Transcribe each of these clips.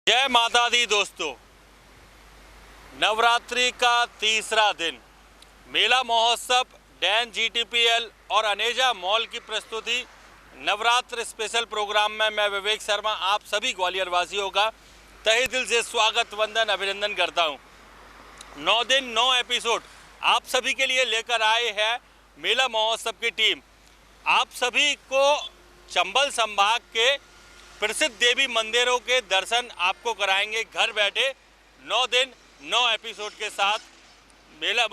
जय माता दी दोस्तों। नवरात्रि का तीसरा दिन मेला महोत्सव डैन जीटीपीएल और अनेजा मॉल की प्रस्तुति नवरात्र स्पेशल प्रोग्राम में मैं विवेक शर्मा आप सभी ग्वालियर वासियों का तहे दिल से स्वागत वंदन अभिनंदन करता हूं। 9 दिन 9 एपिसोड आप सभी के लिए लेकर आए हैं मेला महोत्सव की टीम। आप सभी को चंबल संभाग के प्रसिद्ध देवी मंदिरों के दर्शन आपको कराएंगे घर बैठे 9 दिन 9 एपिसोड के साथ। मेला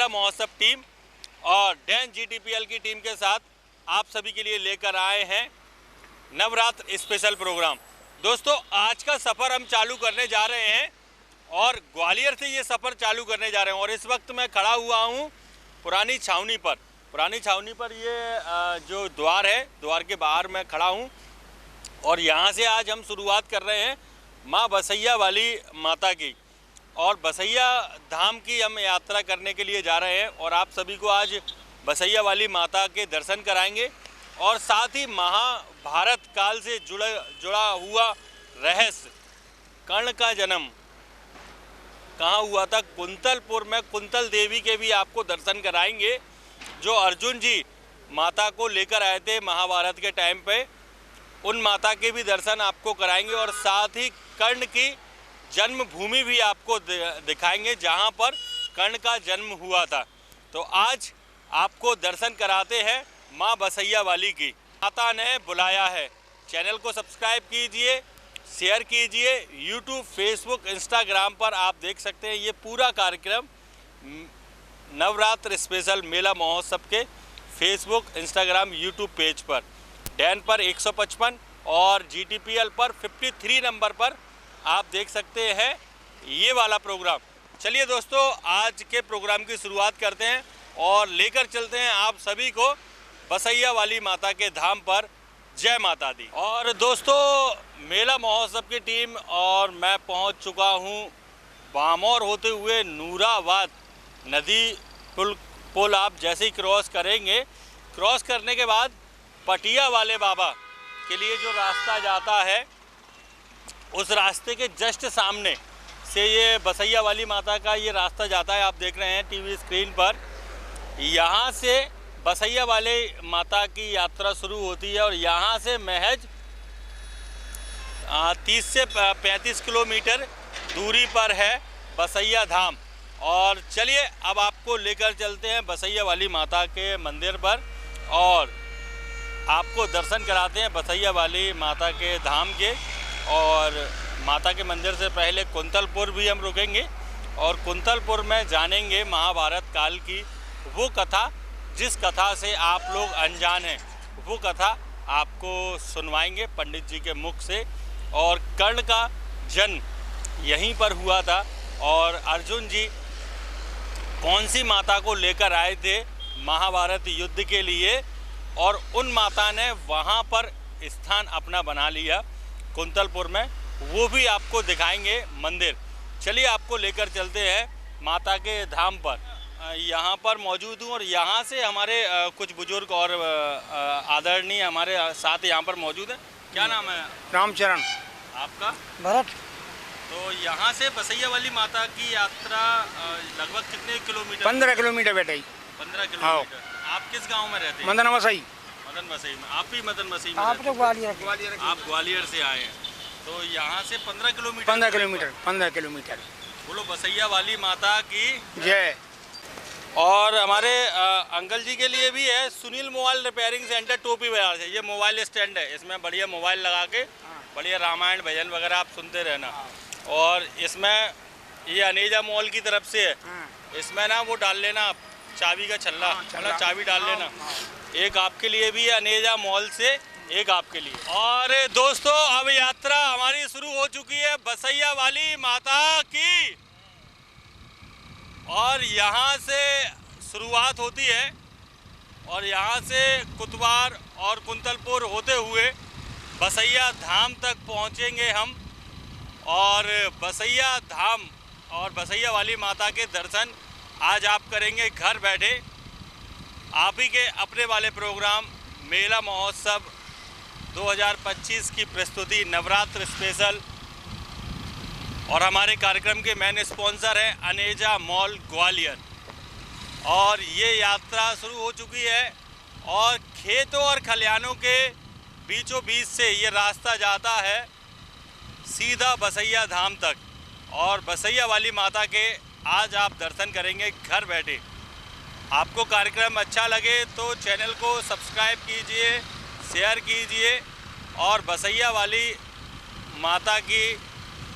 महोत्सव टीम और डैन जीटीपीएल की टीम के साथ आप सभी के लिए लेकर आए हैं नवरात्र स्पेशल प्रोग्राम। दोस्तों, आज का सफ़र हम चालू करने जा रहे हैं और ग्वालियर से ये सफ़र चालू करने जा रहे हैं। और इस वक्त मैं खड़ा हुआ हूँ पुरानी छावनी पर। ये जो द्वार है, द्वार के बाहर मैं खड़ा हूँ और यहाँ से आज हम शुरुआत कर रहे हैं माँ बसैया वाली माता की। और बसैया धाम की हम यात्रा करने के लिए जा रहे हैं और आप सभी को आज बसैया वाली माता के दर्शन कराएंगे और साथ ही महाभारत काल से जुड़ा हुआ रहस्य, कर्ण का जन्म कहाँ हुआ था, कुंतलपुर में कुंतल देवी के भी आपको दर्शन कराएंगे, जो अर्जुन जी माता को लेकर आए थे महाभारत के टाइम पे। उन माता के भी दर्शन आपको कराएंगे और साथ ही कर्ण की जन्मभूमि भी आपको दिखाएंगे, जहां पर कर्ण का जन्म हुआ था। तो आज आपको दर्शन कराते हैं माँ बसैया वाली की। माता ने बुलाया है। चैनल को सब्सक्राइब कीजिए, शेयर कीजिए। यूट्यूब, फेसबुक, इंस्टाग्राम पर आप देख सकते हैं ये पूरा कार्यक्रम नवरात्र स्पेशल मेला महोत्सव के फेसबुक, इंस्टाग्राम, यूट्यूब पेज पर। डैन पर 155 और जीटीपीएल पर 53 नंबर पर आप देख सकते हैं ये वाला प्रोग्राम। चलिए दोस्तों, आज के प्रोग्राम की शुरुआत करते हैं और लेकर चलते हैं आप सभी को बसैया वाली माता के धाम पर। जय माता दी। और दोस्तों, मेला महोत्सव की टीम और मैं पहुंच चुका हूं बामौर होते हुए नूराबाद नदी पुल आप जैसे ही क्रॉस करेंगे, क्रॉस करने के बाद पटिया वाले बाबा के लिए जो रास्ता जाता है, उस रास्ते के जस्ट सामने से ये बसैया वाली माता का ये रास्ता जाता है। आप देख रहे हैं टीवी स्क्रीन पर। यहाँ से बसैया वाले माता की यात्रा शुरू होती है और यहाँ से महज 30 से 35 किलोमीटर दूरी पर है बसैया धाम। और चलिए अब आपको लेकर चलते हैं बसैया वाली माता के मंदिर पर और आपको दर्शन कराते हैं बसैया वाली माता के धाम के। और माता के मंदिर से पहले कुंतलपुर भी हम रुकेंगे और कुंतलपुर में जानेंगे महाभारत काल की वो कथा, जिस कथा से आप लोग अनजान हैं। वो कथा आपको सुनवाएंगे पंडित जी के मुख से। और कर्ण का जन्म यहीं पर हुआ था और अर्जुन जी कौन सी माता को लेकर आए थे महाभारत युद्ध के लिए, और उन माता ने वहाँ पर स्थान अपना बना लिया कुंतलपुर में, वो भी आपको दिखाएंगे मंदिर। चलिए आपको लेकर चलते हैं माता के धाम पर। यहाँ पर मौजूद हूँ और यहाँ से हमारे कुछ बुजुर्ग और आदरणीय हमारे साथ यहाँ पर मौजूद हैं। क्या नाम है? रामचरण। आपका? भरत। तो यहाँ से बसैया वाली माता की यात्रा लगभग कितने किलोमीटर? 15 किलोमीटर बेटा। 15 किलोमीटर। आप किस गांव में रहते हैं? मदन मसई में। आप भी मदन मसई में? आप तो ग्वालियर। आप ग्वालियर से आए हैं। तो यहाँ से 15 किलोमीटर। 15 किलोमीटर। बोलो बसैया वाली माता की जय। और हमारे अंकल जी के लिए भी है सुनील मोबाइल रिपेयरिंग सेंटर, टोपी बाजार से। ये मोबाइल स्टैंड है, इसमें बढ़िया मोबाइल लगा के बढ़िया रामायण भजन वगैरह आप सुनते रहना। और इसमें ये अनेजा मॉल की तरफ से है, इसमें ना वो डाल लेना आप चाबी का छल्ला, चाबी डाल लेना। एक आपके लिए भी है अनेजा मॉल से, एक आपके लिए। और दोस्तों, अब यात्रा हमारी शुरू हो चुकी है बसैया वाली माता की और यहाँ से शुरुआत होती है और यहाँ से कुतवार और कुंतलपुर होते हुए बसैया धाम तक पहुँचेंगे हम। और बसैया धाम और बसैया वाली माता के दर्शन आज आप करेंगे घर बैठे। आप ही के अपने वाले प्रोग्राम मेला महोत्सव 2025 की प्रस्तुति नवरात्र स्पेशल। और हमारे कार्यक्रम के मेन स्पॉन्सर हैं अनेजा मॉल ग्वालियर। और ये यात्रा शुरू हो चुकी है और खेतों और खलिहानों के बीचों बीच से ये रास्ता जाता है सीधा बसैया धाम तक। और बसैया वाली माता के आज आप दर्शन करेंगे घर बैठे। आपको कार्यक्रम अच्छा लगे तो चैनल को सब्सक्राइब कीजिए, शेयर कीजिए और बसैया वाली माता की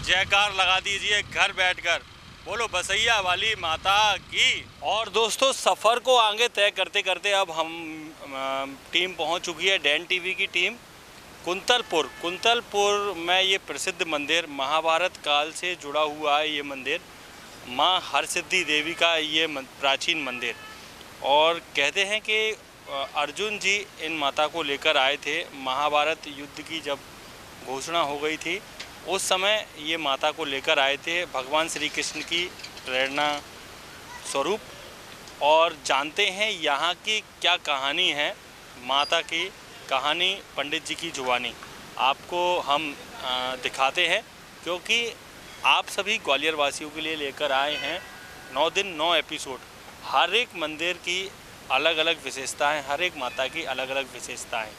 जयकार लगा दीजिए घर बैठकर। बोलो बसैया वाली माता की। और दोस्तों, सफ़र को आगे तय करते करते अब हम टीम पहुंच चुकी है, डैन टीवी की टीम, कुंतलपुर में ये प्रसिद्ध मंदिर, महाभारत काल से जुड़ा हुआ है ये मंदिर, माँ हरसिद्धि देवी का ये प्राचीन मंदिर। और कहते हैं कि अर्जुन जी इन माता को लेकर आए थे। महाभारत युद्ध की जब घोषणा हो गई थी उस समय ये माता को लेकर आए थे भगवान श्री कृष्ण की प्रेरणा स्वरूप। और जानते हैं यहाँ की क्या कहानी है, माता की कहानी पंडित जी की जुबानी आपको हम दिखाते हैं, क्योंकि आप सभी ग्वालियर वासियों के लिए लेकर आए हैं 9 दिन 9 एपिसोड। हर एक मंदिर की अलग अलग विशेषताएं, हर एक माता की अलग अलग विशेषताएं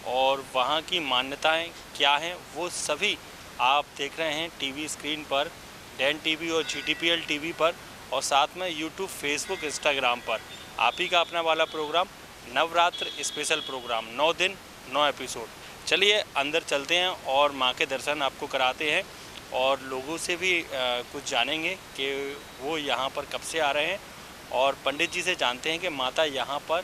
और वहाँ की मान्यताएं क्या हैं वो सभी आप देख रहे हैं टीवी स्क्रीन पर, डैन टीवी और GTPL टीवी पर, और साथ में यूट्यूब, फेसबुक, इंस्टाग्राम पर आप ही का अपना वाला प्रोग्राम नवरात्र स्पेशल प्रोग्राम 9 दिन 9 एपिसोड। चलिए अंदर चलते हैं और माँ के दर्शन आपको कराते हैं और लोगों से भी कुछ जानेंगे कि वो यहाँ पर कब से आ रहे हैं और पंडित जी से जानते हैं कि माता यहाँ पर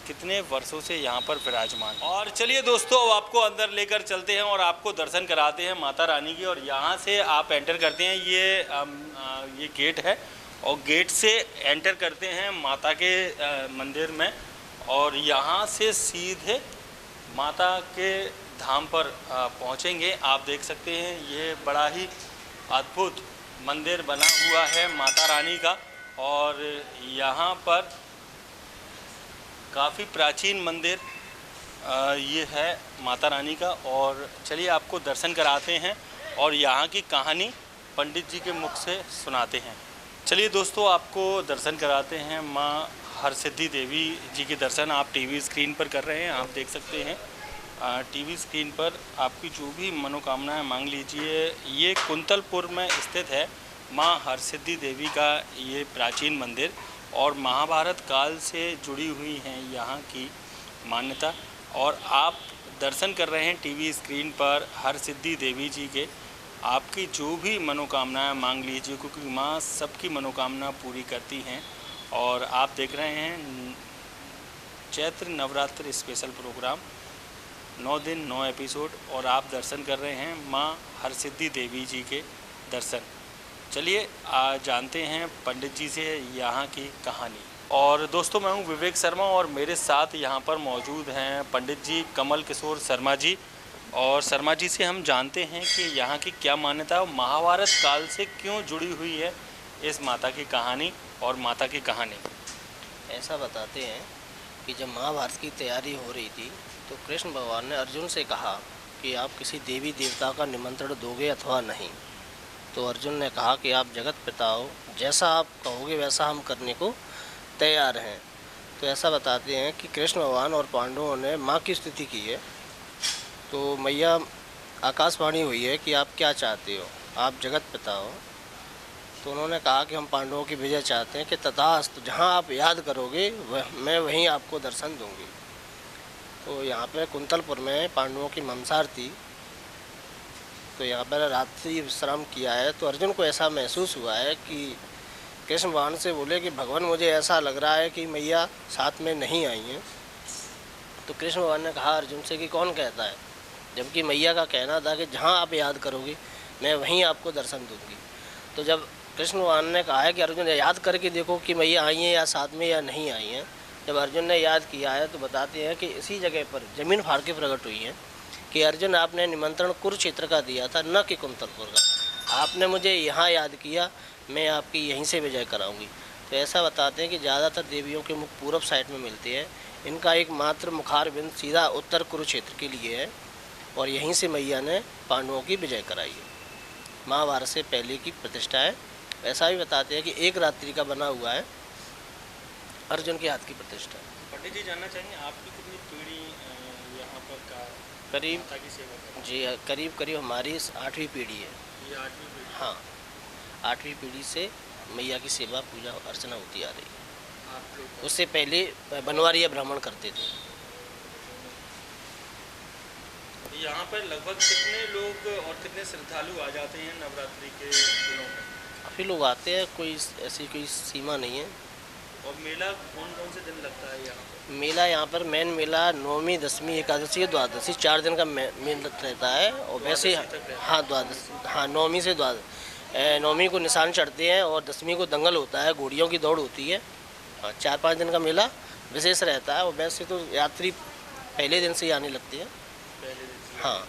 कितने वर्षों से यहाँ पर विराजमान। और चलिए दोस्तों, अब आपको अंदर लेकर चलते हैं और आपको दर्शन कराते हैं माता रानी की। और यहाँ से आप एंटर करते हैं, ये गेट है और गेट से एंटर करते हैं माता के मंदिर में और यहाँ से सीधे माता के धाम पर पहुँचेंगे। आप देख सकते हैं ये बड़ा ही अद्भुत मंदिर बना हुआ है माता रानी का और यहाँ पर काफ़ी प्राचीन मंदिर ये है माता रानी का। और चलिए आपको दर्शन कराते हैं और यहाँ की कहानी पंडित जी के मुख से सुनाते हैं। चलिए दोस्तों, आपको दर्शन कराते हैं माँ हरसिद्धि देवी जी के दर्शन। आप टीवी स्क्रीन पर कर रहे हैं, आप देख सकते हैं टीवी स्क्रीन पर आपकी जो भी मनोकामनाएं मांग लीजिए। ये कुंतलपुर में स्थित है माँ हरसिद्धि देवी का ये प्राचीन मंदिर और महाभारत काल से जुड़ी हुई हैं यहाँ की मान्यता। और आप दर्शन कर रहे हैं टीवी स्क्रीन पर हरसिद्धि देवी जी के। आपकी जो भी मनोकामनाएं मांग लीजिए, क्योंकि माँ सबकी मनोकामना पूरी करती हैं। और आप देख रहे हैं चैत्र नवरात्र स्पेशल प्रोग्राम 9 दिन 9 एपिसोड और आप दर्शन कर रहे हैं माँ हरसिद्धि देवी जी के दर्शन। चलिए जानते हैं पंडित जी से यहाँ की कहानी। और दोस्तों, मैं हूँ विवेक शर्मा और मेरे साथ यहाँ पर मौजूद हैं पंडित जी कमल किशोर शर्मा जी। और शर्मा जी से हम जानते हैं कि यहाँ की क्या मान्यता है, महाभारत काल से क्यों जुड़ी हुई है इस माता की कहानी और माता की कहानी। ऐसा बताते हैं कि जब महाभारत की तैयारी हो रही थी तो कृष्ण भगवान ने अर्जुन से कहा कि आप किसी देवी देवता का निमंत्रण दोगे अथवा नहीं। तो अर्जुन ने कहा कि आप जगत पिता हो, जैसा आप कहोगे वैसा हम करने को तैयार हैं। तो ऐसा बताते हैं कि कृष्ण भगवान और पांडवों ने माँ की स्तुति की है। तो मैया आकाशवाणी हुई है कि आप क्या चाहते हो, आप जगत पिता हो। तो उन्होंने कहा कि हम पांडवों की विजय चाहते हैं कि तथास्तु, जहाँ आप याद करोगे मैं वहीं आपको दर्शन दूंगी। तो यहाँ पे कुंतलपुर में पांडवों की ममसार थी, तो यहाँ पर रात्रि विश्राम किया है। तो अर्जुन को ऐसा महसूस हुआ है कि कृष्ण भगवान से बोले कि भगवान मुझे ऐसा लग रहा है कि मैया साथ में नहीं आई हैं। तो कृष्ण भगवान ने कहा अर्जुन से कि कौन कहता है, जबकि मैया का कहना था कि जहाँ आप याद करोगे मैं वहीं आपको दर्शन दूंगी। तो जब कृष्ण भगवान ने कहा है कि अर्जुन याद करके देखो कि मैया आई हैं या साथ में या नहीं आई हैं, जब अर्जुन ने याद किया है तो बताते हैं कि इसी जगह पर ज़मीन फाड़ के प्रकट हुई है कि अर्जुन आपने निमंत्रण कुरुक्षेत्र का दिया था, न कि कुंतलपुर का। आपने मुझे यहाँ याद किया, मैं आपकी यहीं से विजय कराऊंगी। तो ऐसा बताते हैं कि ज़्यादातर देवियों के मुख पूर्व साइड में मिलते हैं। इनका एक मात्र मुखार बिंद सीधा उत्तर कुरुक्षेत्र के लिए है और यहीं से मैया ने पांडवों की विजय कराई है। महाभारत से पहले की प्रतिष्ठा है। ऐसा भी बताते हैं कि एक रात्रि का बना हुआ है, अर्जुन के हाथ की प्रतिष्ठा है। पंडित जी जानना चाहेंगे आपकी कितनी पीढ़ी यहाँ पर का करीब माता की सेवा करती जी करीब करीब हमारी 8वीं पीढ़ी है। है? ये 8वीं पीढ़ी हाँ, 8वीं पीढ़ी से मैया की सेवा पूजा अर्चना होती आ रही है। आप लोग उससे पहले बनवारी भ्रमण करते थे। यहाँ पर लगभग कितने लोग और कितने श्रद्धालु आ जाते हैं नवरात्रि के दिनों में? काफ़ी लोग आते हैं, कोई ऐसी कोई सीमा नहीं है। और मेला कौन कौन से दिन लगता है यहाँ पर? मेला यहाँ पर मेन मेला 9वीं 10वीं एकादशी द्वादशी 4 दिन का मेला रहता है। और वैसे द्वादशी तक रहता है। हाँ द्वादशी, हाँ 9वीं से 9वीं को निशान चढ़ते हैं और 10वीं को दंगल होता है, घोड़ियों की दौड़ होती है। हाँ 4-5 दिन का मेला विशेष रहता है। और वैसे तो यात्री पहले दिन से ही आने लगते हैं। पहले दिन से। हाँ,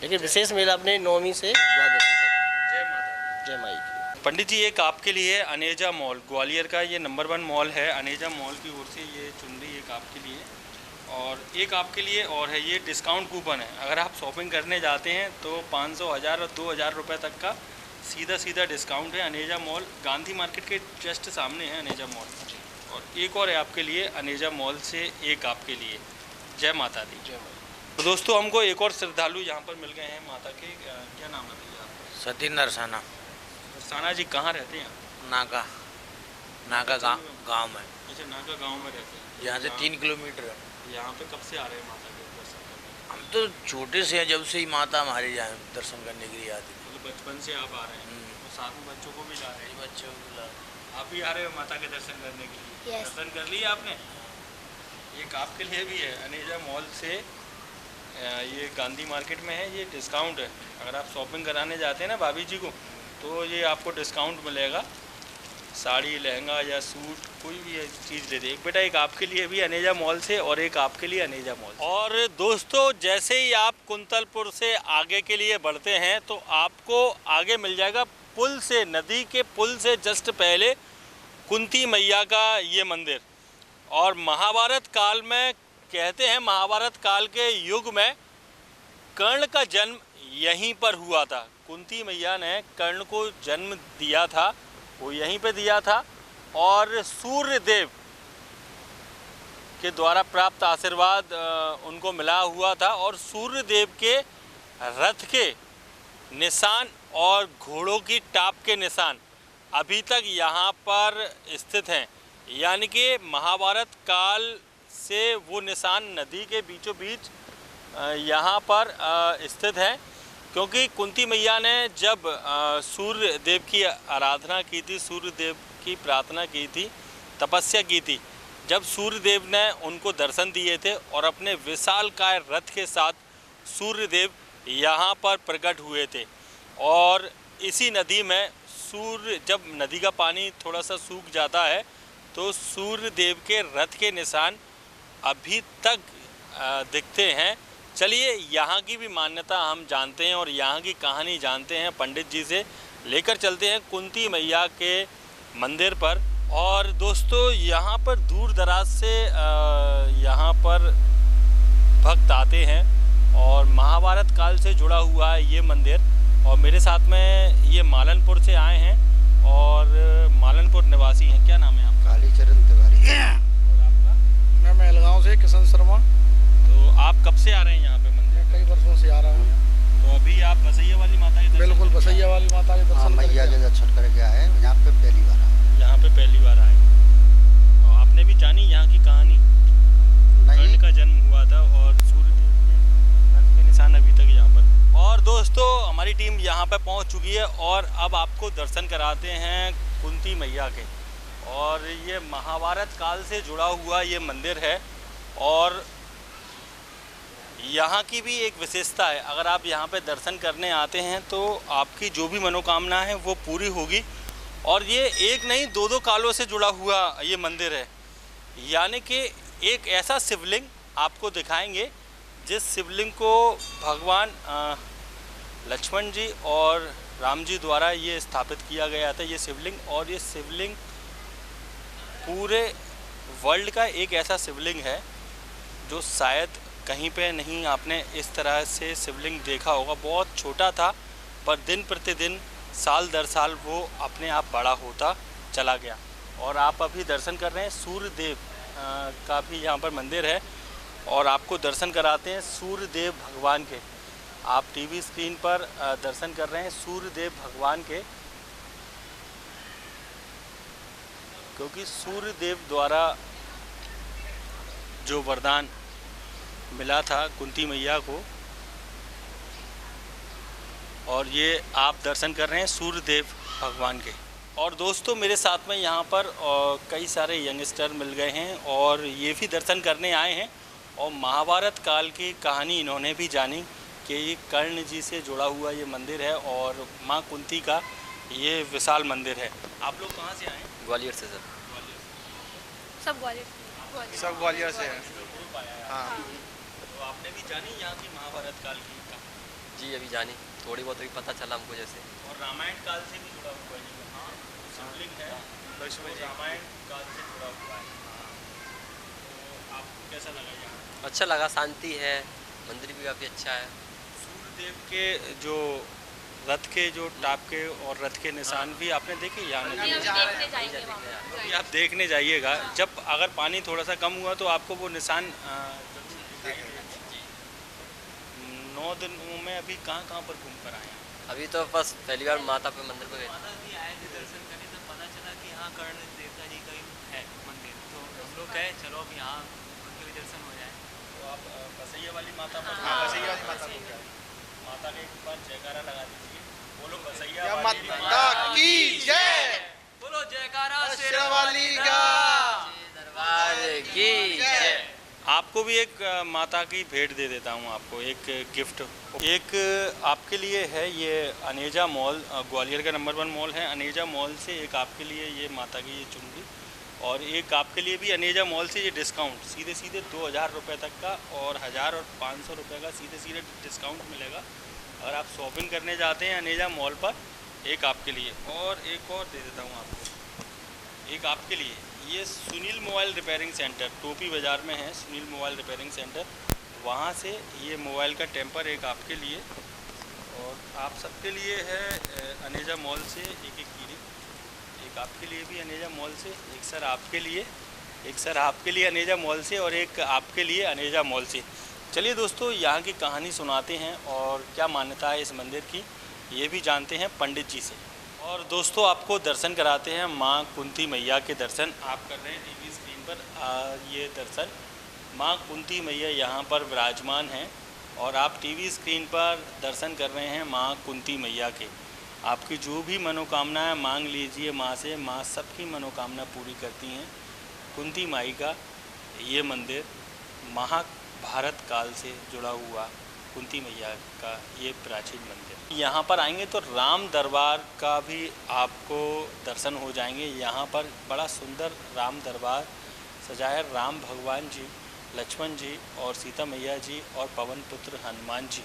लेकिन विशेष मेला अपने 9वीं से द्वादशी तक। जय माता दी। जय माई की। पंडित जी एक आपके लिए अनेजा मॉल, ग्वालियर का ये नंबर 1 मॉल है। अनेजा मॉल की ओर से ये चुनरी एक आपके लिए और एक आपके लिए और है, ये डिस्काउंट कूपन है। अगर आप शॉपिंग करने जाते हैं तो 500, 1000 और 2000 रुपये तक का सीधा डिस्काउंट है। अनेजा मॉल गांधी मार्केट के जस्ट सामने है अनेजा मॉल। और एक और है आपके लिए अनेजा मॉल से एक आपके लिए। जय माता दी। जय माई। तो दोस्तों हमको एक और श्रद्धालु यहाँ पर मिल गए हैं माता के। क्या नाम है भैया आपका? सती नरसाना साना जी कहाँ रहते हैं? नाका गांव में। अच्छा, नाका गांव में रहते हैं। यहाँ से 3 किलोमीटर है। यहाँ पे कब से आ रहे हैं माता के दर्शन करने? हम तो छोटे से हैं, जब से ही माता हमारे यहाँ दर्शन करने के लिए आती थी। मतलब बचपन से आप आ रहे हैं और साथ में बच्चों को भी ला रहे हैं? बच्चों को आप भी आ रहे हो माता के दर्शन करने के लिए? Yes. दर्शन कर लिए आपने? एक आपके लिए भी है अनेजा मॉल से। ये गांधी मार्केट में है, ये डिस्काउंट है। अगर आप शॉपिंग कराने जाते हैं ना भाभी जी को, तो ये आपको डिस्काउंट मिलेगा। साड़ी, लहंगा या सूट कोई भी चीज़ ले दे। एक बेटा एक आपके लिए भी अनेजा मॉल से और एक आपके लिए अनेजा मॉल से। और दोस्तों जैसे ही आप कुंतलपुर से आगे के लिए बढ़ते हैं तो आपको आगे मिल जाएगा पुल से, नदी के पुल से जस्ट पहले कुंती मैया का ये मंदिर। और महाभारत काल में कहते हैं, महाभारत काल के युग में कर्ण का जन्म यहीं पर हुआ था। कुंती मैया ने कर्ण को जन्म दिया था, वो यहीं पे दिया था। और सूर्य देव के द्वारा प्राप्त आशीर्वाद उनको मिला हुआ था। और सूर्य देव के रथ के निशान और घोड़ों की टाप के निशान अभी तक यहाँ पर स्थित हैं। यानी कि महाभारत काल से वो निशान नदी के बीचों बीच यहाँ पर स्थित हैं। क्योंकि कुंती मैया ने जब सूर्य देव की आराधना की थी, सूर्य देव की प्रार्थना की थी, तपस्या की थी, जब सूर्य देव ने उनको दर्शन दिए थे और अपने विशालकाय रथ के साथ सूर्य देव यहाँ पर प्रकट हुए थे। और इसी नदी में सूर्य, जब नदी का पानी थोड़ा सा सूख जाता है तो सूर्य देव के रथ के निशान अभी तक दिखते हैं। चलिए यहाँ की भी मान्यता हम जानते हैं और यहाँ की कहानी जानते हैं। पंडित जी से लेकर चलते हैं कुंती मैया के मंदिर पर। और दोस्तों यहाँ पर दूर दराज से यहाँ पर भक्त आते हैं और महाभारत काल से जुड़ा हुआ है ये मंदिर। और मेरे साथ में ये मालनपुर से आए हैं और मालनपुर निवासी हैं। क्या नाम है आपका? कालीचरण तिवारी। और आपका? मैं महलगांव से किशन शर्मा। तो आप कब से आ रहे हैं यहाँ पे मंदिर? कई वर्षों से आ रहा हूँ। तो अभी आप बसैया वाली माता के दर्शन बिल्कुल करके बसैया वाली माता के हाँ, दर्शन मैया के करके दर्शन करके आए हैं। यहाँ पे पहली बार आए। यहाँ पे पहली बार आए। और आपने भी जानी यहाँ की कहानी? नहीं, कर्ण का जन्म हुआ था और सूर्य देव के रथ के निशान अभी तक यहाँ पर। और दोस्तों हमारी टीम यहाँ पे पहुँच चुकी है और अब आपको दर्शन कराते हैं कुंती मैया के। और ये महाभारत काल से जुड़ा हुआ ये मंदिर है और यहाँ की भी एक विशेषता है। अगर आप यहाँ पे दर्शन करने आते हैं तो आपकी जो भी मनोकामना है वो पूरी होगी। और ये एक नहीं 2-2 कालों से जुड़ा हुआ ये मंदिर है। यानी कि एक ऐसा शिवलिंग आपको दिखाएंगे जिस शिवलिंग को भगवान लक्ष्मण जी और राम जी द्वारा ये स्थापित किया गया था ये शिवलिंग। और ये शिवलिंग पूरे वर्ल्ड का एक ऐसा शिवलिंग है जो शायद कहीं पे नहीं आपने इस तरह से शिवलिंग देखा होगा। बहुत छोटा था पर दिन प्रतिदिन साल दर साल वो अपने आप बड़ा होता चला गया। और आप अभी दर्शन कर रहे हैं सूर्य देव का भी यहाँ पर मंदिर है और आपको दर्शन कराते हैं सूर्य देव भगवान के। आप टीवी स्क्रीन पर दर्शन कर रहे हैं सूर्य देव भगवान के, क्योंकि सूर्य देव द्वारा जो वरदान मिला था कुंती मैया को, और ये आप दर्शन कर रहे हैं सूर्य देव भगवान के। और दोस्तों मेरे साथ में यहाँ पर कई सारे यंगस्टर मिल गए हैं और ये भी दर्शन करने आए हैं और महाभारत काल की कहानी इन्होंने भी जानी कि ये कर्ण जी से जुड़ा हुआ ये मंदिर है और माँ कुंती का ये विशाल मंदिर है। आप लोग कहाँ से आए हैं? ग्वालियर से सर। सब ग्वालियर सब ग्वालियर से हैं। ग्रुप आया है। हाँ। तो आपने भी जानी यहाँ की महाभारत काल की कहानी? जी अभी जानी थोड़ी बहुत अभी पता चला हमको जैसे। और रामायण काल से भी जुड़ा हुआ है। हाँ, शिवलिंग है लक्ष्मण वो जी। रामायण काल से जुड़ा हुआ है। तो आपको कैसा लगा यहाँ? अच्छा लगा, शांति है, मंदिर भी काफ़ी अच्छा है। सूर्यदेव के जो रथ के जो टाप के और रथ के निशान भी आपने देखे यहाँ अभी नदी हम में? देखने जाएंगे वहाँ पर। अभी आप देखने जाइएगा, जब अगर पानी थोड़ा सा कम हुआ तो आपको वो निशान जरूर दिखाई देंगे। 9 दिनों में अभी कहाँ पर घूम कर आए हैं? अभी तो बस पहली बार माता पे मंदिर पे गए थे। माता जी आए थे दर्शन करने, तब पता चला कि यहाँ कर्ण देवता जी का ही है मंदिर, तो हम लोग कहे चलो अब यहाँ उनके भी दर्शन हो जाए। तो आप बसैया वाली माता पर हाँ, बसैया वाली माता को क्या? माता के एक बार जयकारा लगा दीजिए। बोलो बसैया क्या वाली माता की जय। बोलो जयकारा शेरावाली का दरबार की जय। आपको भी एक माता की भेंट दे देता हूँ, आपको एक गिफ्ट। एक आपके लिए है ये अनेजा मॉल, ग्वालियर का नंबर 1 मॉल है। अनेजा मॉल से एक आपके लिए ये माता की ये चुनरी, और एक आपके लिए भी अनेजा मॉल से ये डिस्काउंट सीधे 2000 रुपये तक का और 1000 और 500 रुपये का सीधे डिस्काउंट मिलेगा। अगर आप शॉपिंग करने जाते हैं अनेजा मॉल पर, एक आपके लिए और एक और दे देता हूँ आपको। एक आपके लिए ये सुनील मोबाइल रिपेयरिंग सेंटर टोपी बाज़ार में है, सुनील मोबाइल रिपेयरिंग सेंटर, वहाँ से ये मोबाइल का टेम्पर एक आपके लिए और आप सबके लिए है अनेजा मॉल से एक कीरी। एक आपके लिए भी अनेजा मॉल से, एक सर आपके लिए, एक सर आपके लिए अनेजा मॉल से और एक आपके लिए अनेजा मॉल से। चलिए दोस्तों यहाँ की कहानी सुनाते हैं और क्या मान्यता है इस मंदिर की ये भी जानते हैं पंडित जी से। और दोस्तों आपको दर्शन कराते हैं माँ कुंती मैया के दर्शन। आप कर रहे हैं टीवी स्क्रीन पर ये दर्शन। माँ कुंती मैया यहाँ पर विराजमान हैं और आप टीवी स्क्रीन पर दर्शन कर रहे हैं माँ कुंती मैया के। आपकी जो भी मनोकामना मांग लीजिए माँ से, माँ सबकी मनोकामना पूरी करती हैं। कुंती माई का ये मंदिर महाभारत काल से जुड़ा हुआ कुंती मैया का ये प्राचीन मंदिर। यहाँ पर आएंगे तो राम दरबार का भी आपको दर्शन हो जाएंगे। यहाँ पर बड़ा सुंदर राम दरबार सजाया, राम भगवान जी, लक्ष्मण जी और सीता मैया जी और पवन पुत्र हनुमान जी।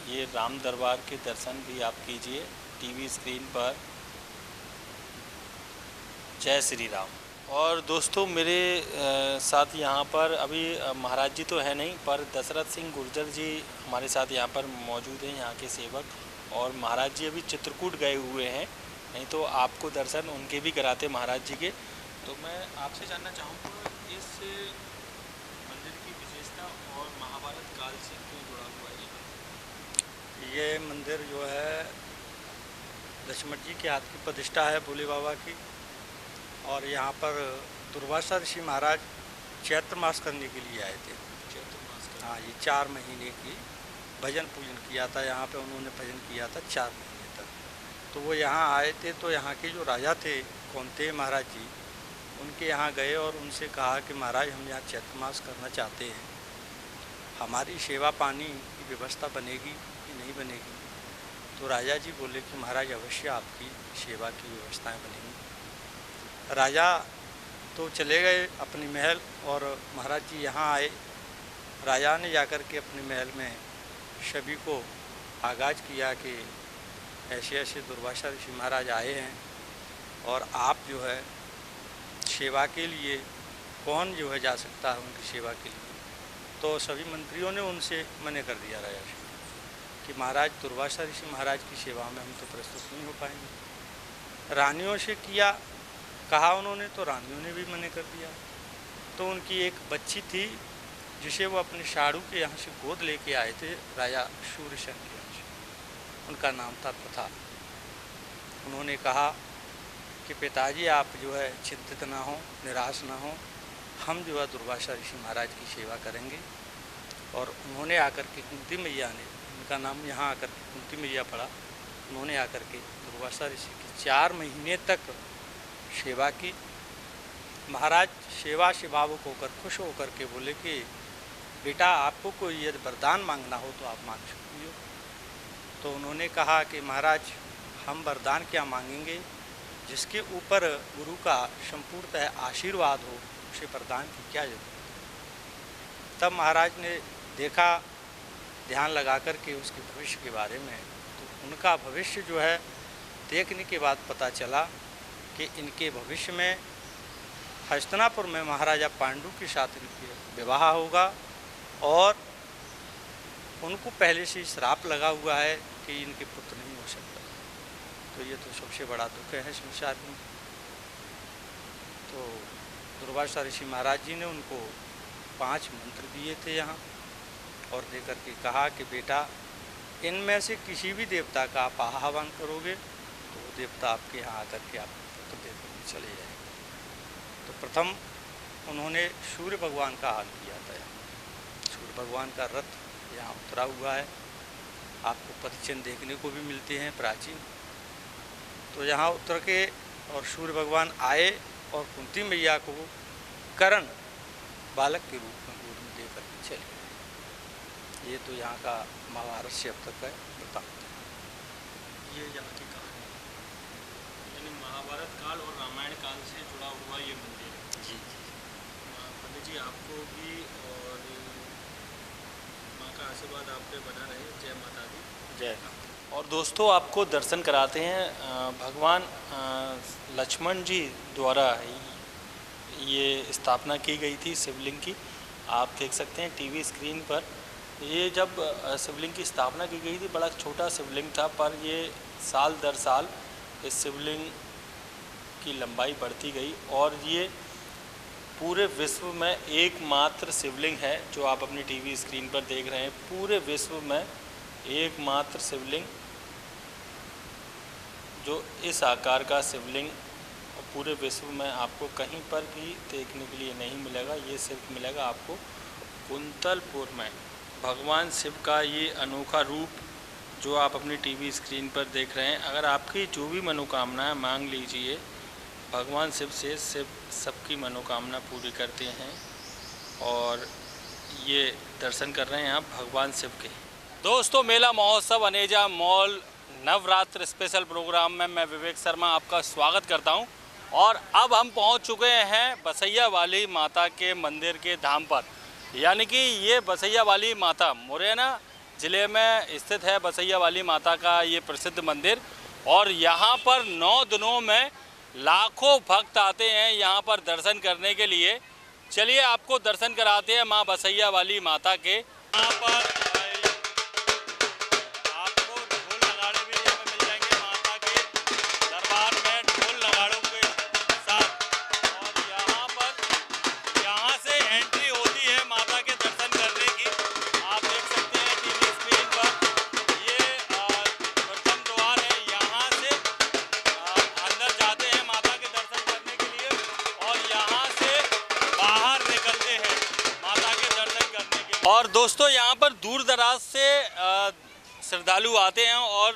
ये राम दरबार के दर्शन भी आप कीजिए टीवी स्क्रीन पर। जय श्री राम। और दोस्तों मेरे साथ यहाँ पर अभी महाराज जी तो है नहीं, पर दशरथ सिंह गुर्जर जी हमारे साथ यहाँ पर मौजूद हैं, यहाँ के सेवक। और महाराज जी अभी चित्रकूट गए हुए हैं, नहीं तो आपको दर्शन उनके भी कराते महाराज जी के। तो मैं आपसे जानना चाहूँगा इस मंदिर की विशेषता और महाभारत काल से क्यों जुड़ा हुआ है ये मंदिर जो है लक्ष्मण जी के हाथ की प्रतिष्ठा है, भोले बाबा की। और यहाँ पर दुर्वासा ऋषि महाराज चैत्र मास करने के लिए आए थे। चैत्र मास का? हाँ, ये 4 महीने की भजन पूजन किया था यहाँ पे, उन्होंने भजन किया था 4 महीने तक। तो वो यहाँ आए थे, तो यहाँ के जो राजा थे कौनते महाराज जी, उनके यहाँ गए और उनसे कहा कि महाराज हम यहाँ चैत्र मास करना चाहते हैं, हमारी सेवा पानी की व्यवस्था बनेगी कि नहीं बनेगी? तो राजा जी बोले कि महाराज अवश्य आपकी सेवा की व्यवस्थाएं बनेंगी। राजा तो चले गए अपनी महल और महाराज जी यहाँ आए। राजा ने जाकर के अपने महल में सभी को आगाज़ किया कि ऐसे ऐसे दुर्वासा ऋषि महाराज आए हैं और आप जो है सेवा के लिए कौन जो है जा सकता है उनकी सेवा के लिए। तो सभी मंत्रियों ने उनसे मना कर दिया राजा से कि महाराज दुर्वासा ऋषि महाराज की सेवा में हम तो प्रस्तुत नहीं हो पाएंगे। रानियों से किया कहा उन्होंने, तो रानियों ने भी मना कर दिया। तो उनकी एक बच्ची थी जिसे वो अपने साड़ू के यहाँ से गोद लेके आए थे राजा सूर्यसेन के यहाँ से, उनका नाम था प्रथा। उन्होंने कहा कि पिताजी आप जो है चिंतित ना हो, निराश ना हो, हम जो है दुर्वासा ऋषि महाराज की सेवा करेंगे। और उन्होंने आकर के कुंती मैया ने, उनका नाम यहाँ आकर के कुंती मैया पड़ा, उन्होंने आकर के दुर्वासा ऋषि की 4 महीने तक सेवा की। महाराज सेवा से भावुक होकर खुश होकर के बोले कि बेटा आपको कोई यदि वरदान मांगना हो तो आप मांग सकती हो। तो उन्होंने कहा कि महाराज हम वरदान क्या मांगेंगे, जिसके ऊपर गुरु का संपूर्णतः आशीर्वाद हो उसे वरदान की क्या जरूरत है। तब महाराज ने देखा ध्यान लगा कर के उसके भविष्य के बारे में, तो उनका भविष्य जो है देखने के बाद पता चला कि इनके भविष्य में हस्तिनापुर में महाराजा पांडु के साथ इनके विवाह होगा और उनको पहले से श्राप लगा हुआ है कि इनके पुत्र नहीं हो सकता। तो ये तो सबसे बड़ा दुख है संसार में। तो दुर्वासा ऋषि महाराज जी ने उनको 5 मंत्र दिए थे यहाँ और देकर के कहा कि बेटा इनमें से किसी भी देवता का आप आह्वान करोगे तो वो देवता आपके यहाँ आकर के आप पुत्र देकर के चले जाएंगे। तो प्रथम उन्होंने सूर्य भगवान का हाल किया था। सूर्य भगवान का रथ यहाँ उतरा हुआ है, आपको पदचिन्ह देखने को भी मिलते हैं प्राचीन। तो यहाँ उतर के और सूर्य भगवान आए और कुंती मैया को करण बालक के रूप में गोद में दे करके चले गए। ये तो यहाँ का महाभारत से अब तक है वृत्तांत। ये यहाँ की कहानी यानी महाभारत काल और रामायण काल से जुड़ा हुआ ये मंदिर है। जी पंडित जी आपको भी और माँ का आशीर्वाद आप पे बना रहे। जय माता दी। जय। और दोस्तों आपको दर्शन कराते हैं भगवान लक्ष्मण जी द्वारा ये स्थापना की गई थी शिवलिंग की। आप देख सकते हैं टीवी स्क्रीन पर। ये जब शिवलिंग की स्थापना की गई थी बड़ा छोटा शिवलिंग था, पर ये साल दर साल इस शिवलिंग की लंबाई बढ़ती गई और ये पूरे विश्व में एकमात्र शिवलिंग है जो आप अपनी टीवी स्क्रीन पर देख रहे हैं। पूरे विश्व में एकमात्र शिवलिंग जो इस आकार का शिवलिंग पूरे विश्व में आपको कहीं पर भी देखने के लिए नहीं मिलेगा। ये सिर्फ मिलेगा आपको कुंतलपुर में। भगवान शिव का ये अनोखा रूप जो आप अपनी टीवी स्क्रीन पर देख रहे हैं, अगर आपकी जो भी मनोकामना है मांग लीजिए, भगवान शिव से शिव सबकी मनोकामना पूरी करते हैं। और ये दर्शन कर रहे हैं आप भगवान शिव के। दोस्तों मेला महोत्सव Aneja mall Navratra special program में मैं विवेक शर्मा आपका स्वागत करता हूं। और अब हम पहुंच चुके हैं बसैया वाली माता के मंदिर के धाम पर, यानी कि ये बसैया वाली माता मुरैना ज़िले में स्थित है। बसैया वाली माता का ये प्रसिद्ध मंदिर और यहाँ पर 9 दिनों में लाखों भक्त आते हैं यहाँ पर दर्शन करने के लिए। चलिए आपको दर्शन कराते हैं माँ बसैया वाली माता के। यहाँ पर आपको ढोल नगाड़े भी यहाँ पे मिल जाएंगे माता के दरबार में, ढोल नगाड़ों के साथ। और यहाँ पर यहाँ से एंट्री होती है माता के दर्शन करने की। आप देख सकते हैं टीवी स्क्रीन पर ये प्रथम द्वार है। यहाँ से अंदर जाते हैं माता के दर्शन करने के लिए और यहाँ से बाहर निकलते हैं माता के दर्शन करने के लिए। और दोस्तों यहाँ पर दूर दराज से श्रद्धालु आते हैं। और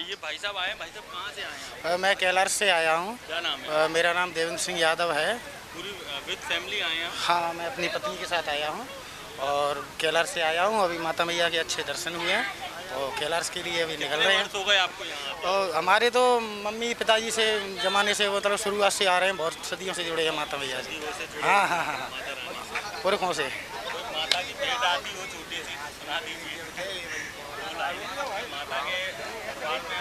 ये भाई साहब आए हैं। भाई साहब कहाँ से आए हैं? मैं कैलाश से आया हूँ। क्या नाम है? मेरा नाम देवेंद्र सिंह यादव है। पूरी विद फैमिली आए हैं? हाँ, मैं अपनी पत्नी के साथ आया हूँ और कैलाश से आया हूँ। अभी माता मैया के अच्छे दर्शन हुए हैं और कैलाश के लिए अभी निकल रहे हैं। हो गए आपको यहाँ? और हमारे तो मम्मी पिताजी से ज़माने से मतलब शुरुआत से आ रहे हैं, बहुत सदियों से जुड़े हैं माता मैया से। हाँ हाँ हाँ, पुरखों से। माता की भेंट आती हो छोटी सी सुना दीजिए माता के दरबार में।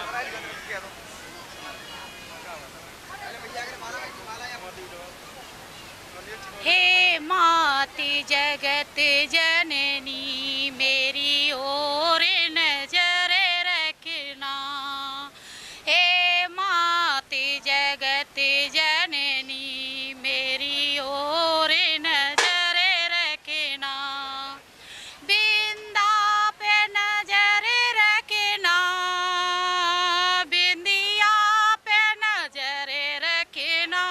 हे माते जगत जननी मेरी ओर नजर रखना, हे माते जगत जननी मेरी ओर नजर रखना, बिंदा पे नजर रखना, बिंदिया पे नजर रखना,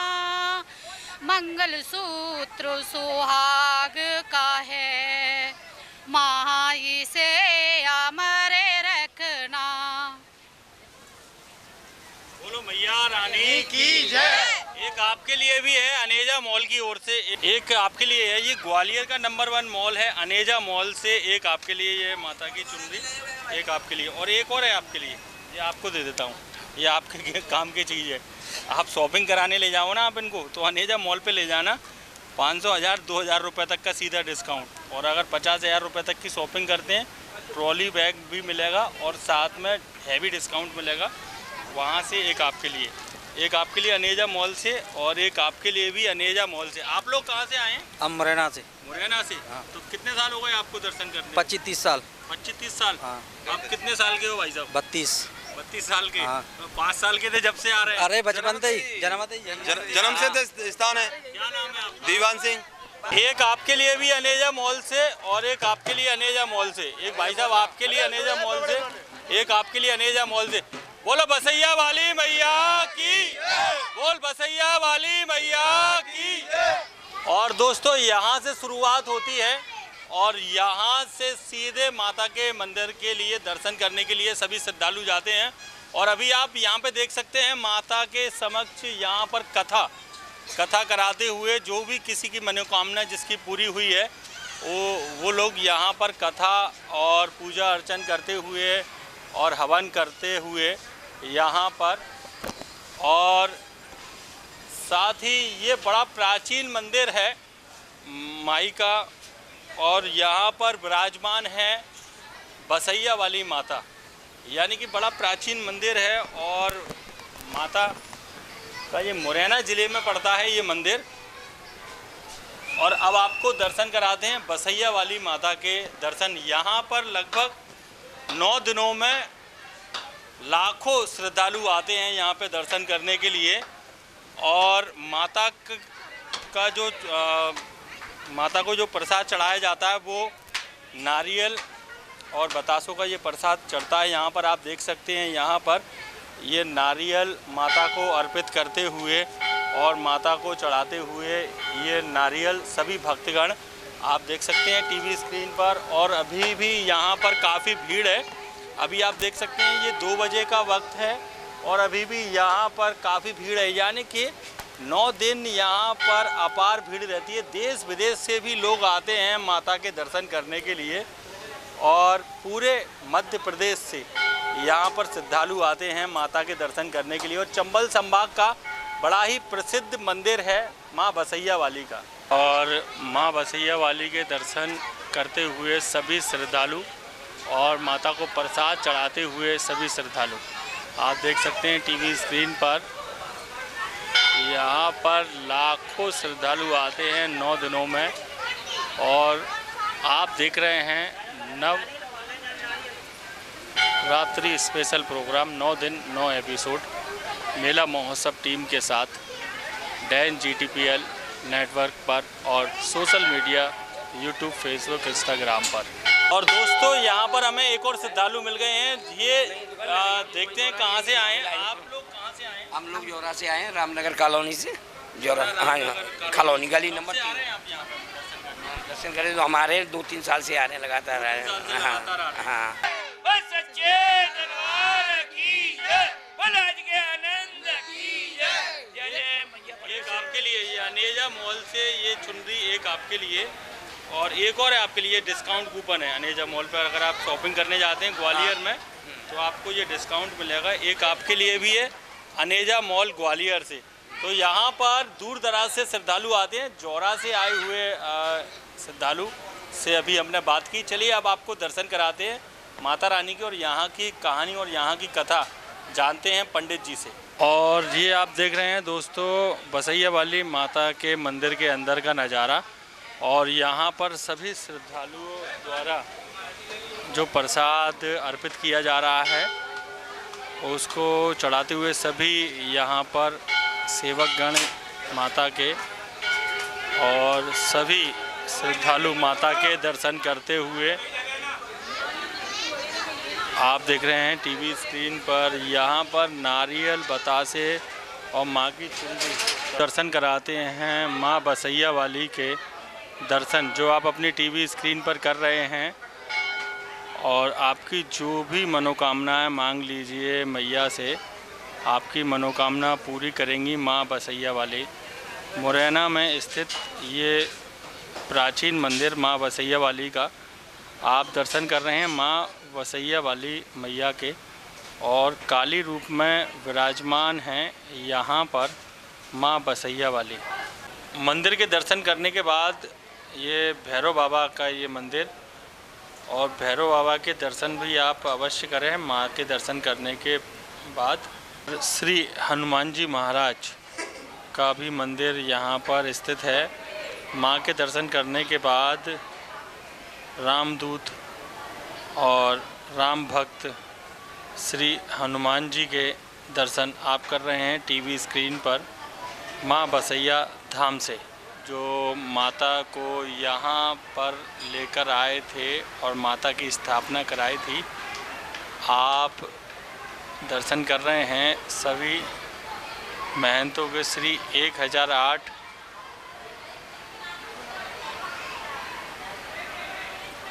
मंगल सूत्र सुहाग का है माँ इसे अमर रखना। बोलो मैया रानी की जय। एक आपके लिए भी है अनेजा मॉल की ओर से, एक आपके लिए है, ये ग्वालियर का नंबर 1 मॉल है अनेजा मॉल से, एक आपके लिए ये माता की चुनरी, एक आपके लिए, और एक और है आपके लिए, ये आपको दे देता हूँ, ये आपके काम की चीज़ है। आप शॉपिंग कराने ले जाओ ना आप इनको, तो अनेजा मॉल पे ले जाना, 500, 1000, 2000 रुपये तक का सीधा डिस्काउंट, और अगर 50,000 रुपये तक की शॉपिंग करते हैं ट्रॉली बैग भी मिलेगा और साथ में हैवी डिस्काउंट मिलेगा। वहाँ से एक आपके लिए अनेजा मॉल से, और एक आपके लिए भी अनेजा मॉल से। आप लोग कहाँ से आए हैं? हम मुरैना से। मुरैना से। हाँ। तो कितने साल हो गए आपको दर्शन करने? 25-30 साल। 25-30 साल। हाँ। आप कितने साल के हो भाई साहब? 32 साल के। हाँ। तो 5 साल के थे जब से आ रहे हैं? अरे बचपन से ही, जन्म से स्थान है। क्या नाम है आपका? दीवान सिंह। एक आपके लिए भी अनेजा मॉल से, और एक आपके लिए अनेजा मॉल से, एक भाई साहब आपके लिए अनेजा मॉल से, एक आपके लिए अनेजा मॉल से। बोलो बसैया वाली मैया की, बोल बसैया वाली मैया की। और दोस्तों यहाँ से शुरुआत होती है, और यहाँ से सीधे माता के मंदिर के लिए दर्शन करने के लिए सभी श्रद्धालु जाते हैं। और अभी आप यहाँ पे देख सकते हैं माता के समक्ष यहाँ पर कथा कराते हुए, जो भी किसी की मनोकामना जिसकी पूरी हुई है वो लोग यहाँ पर कथा और पूजा अर्चन करते हुए और हवन करते हुए यहाँ पर, और साथ ही ये बड़ा प्राचीन मंदिर है माई का, और यहाँ पर विराजमान है बसैया वाली माता, यानी कि बड़ा प्राचीन मंदिर है। और माता का ये मुरैना ज़िले में पड़ता है ये मंदिर। और अब आपको दर्शन कराते हैं बसैया वाली माता के दर्शन। यहाँ पर लगभग 9 दिनों में लाखों श्रद्धालु आते हैं यहाँ पे दर्शन करने के लिए। और माता को जो प्रसाद चढ़ाया जाता है वो नारियल और बतासों का ये प्रसाद चढ़ता है। यहाँ पर आप देख सकते हैं, यहाँ पर ये नारियल माता को अर्पित करते हुए और माता को चढ़ाते हुए ये नारियल सभी भक्तगण आप देख सकते हैं टीवी स्क्रीन पर। और अभी भी यहाँ पर काफ़ी भीड़ है। अभी आप देख सकते हैं ये 2 बजे का वक्त है और अभी भी यहाँ पर काफ़ी भीड़ है, यानी कि 9 दिन यहाँ पर अपार भीड़ रहती है। देश विदेश से भी लोग आते हैं माता के दर्शन करने के लिए, और पूरे मध्य प्रदेश से यहाँ पर श्रद्धालु आते हैं माता के दर्शन करने के लिए। और चंबल संभाग का बड़ा ही प्रसिद्ध मंदिर है माँ बसैया वाली का। और माँ बसैया वाली के दर्शन करते हुए सभी श्रद्धालु और माता को प्रसाद चढ़ाते हुए सभी श्रद्धालु आप देख सकते हैं टीवी स्क्रीन पर। यहाँ पर लाखों श्रद्धालु आते हैं 9 दिनों में। और आप देख रहे हैं नवरात्रि स्पेशल प्रोग्राम 9 दिन 9 एपिसोड मेला महोत्सव टीम के साथ डैन GTPL नेटवर्क पर और social media YouTube, Facebook, Instagram पर। और दोस्तों यहाँ पर हमें एक और श्रद्धालु मिल गए हैं। ये देखते हैं कहाँ से आए हैं आप लोग? कहाँ से आए हैं? हम लोग जोरा से आए हैं, रामनगर कॉलोनी से। जोरा, हाँ, कॉलोनी गली नंबर 3। दर्शन करें तो हमारे 2-3 साल से आ रहे हैं, लगातार आ रहे हैं। हाँ। एक आपके लिए ये अनेजा मॉल से ये चुनरी, एक आपके लिए, और एक और है आपके लिए डिस्काउंट कूपन है अनेजा मॉल पर। अगर आप शॉपिंग करने जाते हैं ग्वालियर में तो आपको ये डिस्काउंट मिलेगा। एक आपके लिए भी है अनेजा मॉल ग्वालियर से। तो यहाँ पर दूर दराज से श्रद्धालु आते हैं। जोरा से आए हुए श्रद्धालु से अभी हमने बात की। चलिए अब आपको दर्शन कराते हैं माता रानी की और यहाँ की कहानी और यहाँ की कथा जानते हैं पंडित जी से। और ये आप देख रहे हैं दोस्तों बसैया वाली माता के मंदिर के अंदर का नज़ारा, और यहाँ पर सभी श्रद्धालुओं द्वारा जो प्रसाद अर्पित किया जा रहा है उसको चढ़ाते हुए सभी यहाँ पर सेवकगण माता के और सभी श्रद्धालु माता के दर्शन करते हुए आप देख रहे हैं टीवी स्क्रीन पर। यहाँ पर नारियल बतासे और माँ की चुनरी दर्शन कराते हैं। माँ बसैया वाली के दर्शन जो आप अपनी टीवी स्क्रीन पर कर रहे हैं, और आपकी जो भी मनोकामनाएं मांग लीजिए मैया से, आपकी मनोकामना पूरी करेंगी माँ बसैया वाली। मुरैना में स्थित ये प्राचीन मंदिर माँ बसैया वाली का आप दर्शन कर रहे हैं। माँ बसैया वाली मैया के और काली रूप में विराजमान हैं यहाँ पर माँ बसैया वाली। मंदिर के दर्शन करने के बाद ये भैरव बाबा का ये मंदिर, और भैरव बाबा के दर्शन भी आप अवश्य करें। माँ के दर्शन करने के बाद श्री हनुमान जी महाराज का भी मंदिर यहाँ पर स्थित है। माँ के दर्शन करने के बाद रामदूत और राम भक्त श्री हनुमान जी के दर्शन आप कर रहे हैं टीवी स्क्रीन पर माँ बसैया धाम से, जो माता को यहाँ पर लेकर आए थे और माता की स्थापना कराई थी। आप दर्शन कर रहे हैं सभी महंतों के श्री 1008